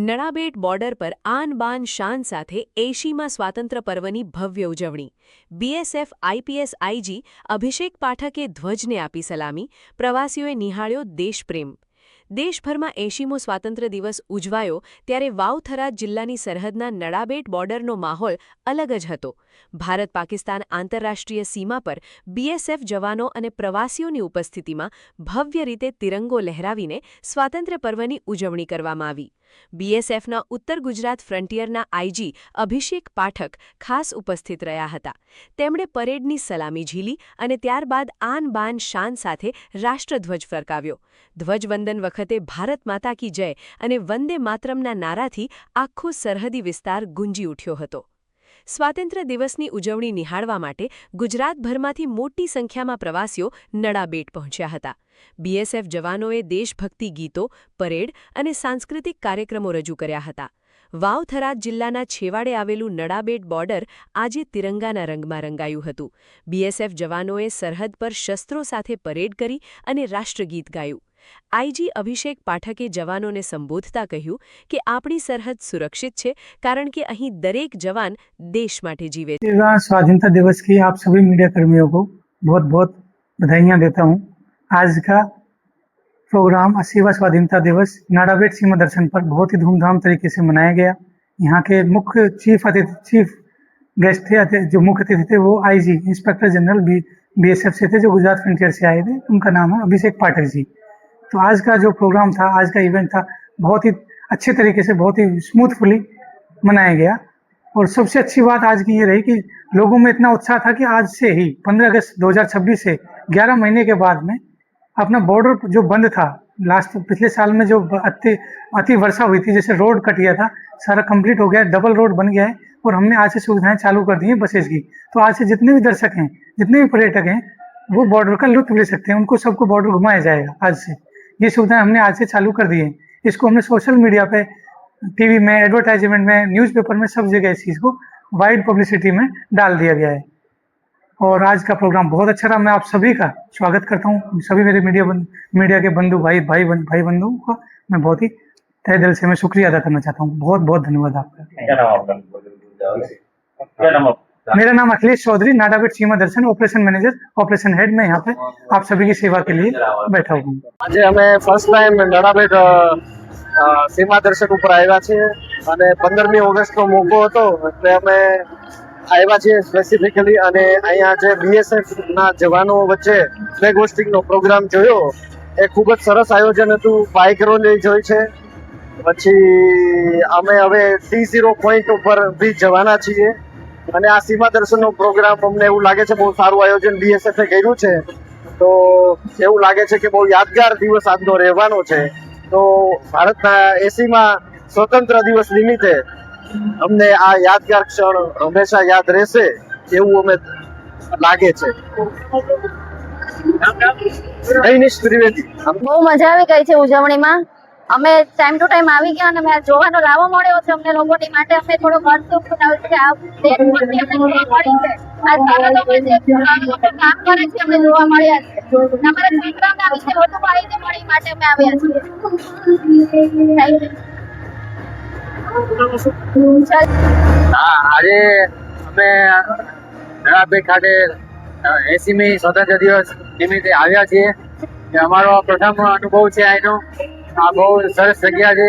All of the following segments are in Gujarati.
નડાબેટ બોર્ડર પર આન બાન શાન સાથે 80મા સ્વાતંત્ર્ય પર્વની ભવ્ય ઉજવણી. બીએસએફ આઈપીએસ આઈજી અભિષેક પાઠકે ધ્વજને આપી સલામી. પ્રવાસીઓએ નિહાળ્યો દેશપ્રેમ. દેશભરમાં 80મો સ્વાતંત્ર્ય દિવસ ઉજવાયો ત્યારે વાવ-થરાદ જિલ્લાની સરહદના નડાબેટ બોર્ડરનો માહોલ અલગ જ હતો. ભારત-પાકિસ્તાન આંતરરાષ્ટ્રીય સીમા પર બીએસએફ જવાનો અને પ્રવાસીઓની ઉપસ્થિતિમાં ભવ્ય રીતે તિરંગો લહેરાવીને સ્વાતંત્ર્ય પર્વની ઉજવણી કરવામાં આવી. બીએસએફના ઉત્તર ગુજરાત ફ્રન્ટિયરના આઈજી અભિષેક પાઠક ખાસ ઉપસ્થિત રહ્યા હતા. તેમણે પરેડની સલામી ઝીલી અને ત્યારબાદ આન બાન શાન સાથે રાષ્ટ્રધ્વજ ફરકાવ્યો. ધ્વજવંદન વખતે ભારત માતા કી જય અને વંદે માતરમના નારાથી આખો સરહદી વિસ્તાર ગુંજી ઉઠ્યો હતો. સ્વાતંત્ર્ય દિવસની ઉજવણી નિહાળવા માટે ગુજરાતભરમાંથી મોટી સંખ્યામાં પ્રવાસીઓ નડાબેટ પહોંચ્યા હતા. બીએસએફ જવાનોએ દેશભક્તિ ગીતો, પરેડ અને સાંસ્કૃતિક કાર્યક્રમો રજૂ કર્યા હતા. વાવ-થરાદ જિલ્લાના છેવાડે આવેલું નડાબેટ બોર્ડર આજે તિરંગાના રંગમાં રંગાયું હતું. બીએસએફ જવાનોએ સરહદ પર શસ્ત્રો સાથે પરેડ કરી અને રાષ્ટ્રગીત ગાયું. આઈજી અભિષેક પાઠકે જવાનોને સંબોધતા કહ્યું કે આપણી સરહદ સુરક્ષિત છે કારણ કે અહીં દરેક જવાન देश માટે जीवे. स्वाधीनता दिवस की आप सभी मीडिया कर्मियों को बहुत बहुत बधाइयाँ देता हूँ. आज का प्रोग्राम 80वां स्वाधीनता दिवस नाडाबेट सीमा दर्शन पर बहुत ही धूमधाम तरीके से मनाया गया. यहाँ के मुख्य चीफ गेस्ट थे, जो मुख्य अतिथि थे वो आईजी इंस्पेक्टर जनरल बीएसएफ से थे, जो गुजरात फ्रंटियर से आए थे. उनका नाम है अभिषेक पाठक जी. तो आज का जो प्रोग्राम था, आज का इवेंट था, बहुत ही अच्छे तरीके से, बहुत ही स्मूथफुली मनाया गया. और सबसे अच्छी बात आज की ये रही कि लोगों में इतना उत्साह था कि आज से ही 15 अगस्त 2026 से 11 महीने के बाद में अपना बॉर्डर जो बंद था, पिछले साल में जो अति वर्षा हुई थी, जैसे रोड कट गया था, सारा कंप्लीट हो गया, डबल रोड बन गया है और हमने आज से सुविधाएं चालू कर दी हैं बसेज की. तो आज से जितने भी दर्शक हैं, जितने भी पर्यटक हैं, वो बॉर्डर का लुत्फ ले सकते हैं. उनको सबको बॉर्डर घुमाया जाएगा आज से. ये सुविधाएं हमने आज से चालू कर दी है. इसको हमने सोशल मीडिया पे, टीवी में, एडवर्टाइजमेंट में, न्यूज़पेपर में, सब जगह इस चीज़ को वाइड पब्लिसिटी में डाल दिया गया है. और आज का प्रोग्राम बहुत अच्छा रहा. मैं आप सभी का स्वागत करता हूँ. सभी मेरे मीडिया के बंधु भाई बंधुओं का मैं बहुत ही तहे दिल से मैं शुक्रिया अदा करना चाहता हूँ. बहुत बहुत धन्यवाद आपका. मेरा नाम अखिलेश चौधरी, नाडाबेट सीमा दर्शन ऑपरेशन मैनेजर, ऑपरेशन हेड. मैं यहाँ पे आप सभी की सेवा के लिए बैठा हूँ. आज हमें फर्स्ट टाइम नडाबेट सीमा दर्शन ઉપર આવ્યા છીએ અને 15મી ઓગસ્ટનો મોકો હતો એટલે અમે આવ્યા છીએ સ્પેસિફિકલી. અને અહીંયા જે બીએસએફ ના જવાનો વચ્ચે ફ્લેગ હોસ્ટિંગનો પ્રોગ્રામ જોયો એ ખૂબ જ સરસ આયોજન હતું. બાઇક રેલી જોઈ છે. પછી અમે હવે T0 પોઈન્ટ ઉપર બી જવાના છીએ અને આ સીમા દર્શનનો પ્રોગ્રામ અમને એવું લાગે છે બહુ સારું આયોજન બીએસએફે કર્યું છે. તો એવું લાગે છે કે બહુ યાદગાર દિવસ આજનો રહેવાનો છે. તો ભારતના 80મા સ્વતંત્ર દિવસ નિમિત્તે અમને આ યાદગાર ક્ષણ હંમેશા યાદ રહેશે એવું અમે લાગે છે. નૈનિશ ત્રિવેદી. બહુ મજા આવી ગઈ છે ઉજવણીમાં. અમે ટાઈમ ટુ ટાઈમ આવી ગયા અને મેં જોવાનો લાવો મળ્યો છે અમને લોકોની માટે. અમે થોડો ગર્વ બનાવ્યું છે આ દેશભક્તિ અમને જોવા મળી છે. આ લોકો કામ કરે છે અમને જોવા મળ્યા છે. અમારા સંગ્રામના વિશે વધુ માહિતી મળી માટે અમે આવ્યા છીએ. આજે અમે નડાબેટ ખાતે 80મી સ્વતંત્ર દિવસ નિમિત્તે આવ્યા છીએ. અમારો પ્રથમ અનુભવ છે અહીંનો. આ બહુ સરસ જગ્યા છે.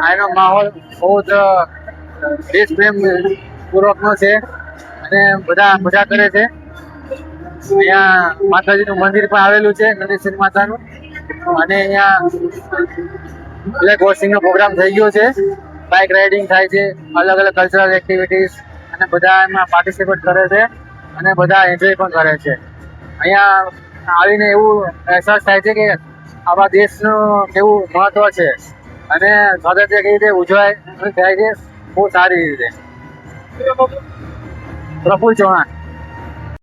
અહીંનો માહોલ બહુ જ દેશપ્રેમ પૂર્વકનો છે અને બધા મજા કરે છે. અહીંયા માતાજીનું મંદિર પણ આવેલું છે, નંદેશ્વરી માતાનું. અને અહીંયા ફ્લેગ હોસ્ટિંગનો પ્રોગ્રામ થઈ ગયો છે. બાઇક રાઇડિંગ થાય છે, અલગ અલગ કલ્ચરલ એક્ટિવિટીઝ, અને બધા એમાં પાર્ટિસિપેટ કરે છે અને બધા એન્જોય પણ કરે છે. અહીંયા આવીને એવું અહેસાસ થાય છે કે આપણા દેશનું કેવું મહત્વ છે અને સ્વાતંત્ર્ય કેવી રીતે ઉજવાય થાય છે બહુ સારી રીતે. પ્રફુલ ચૌહાણ.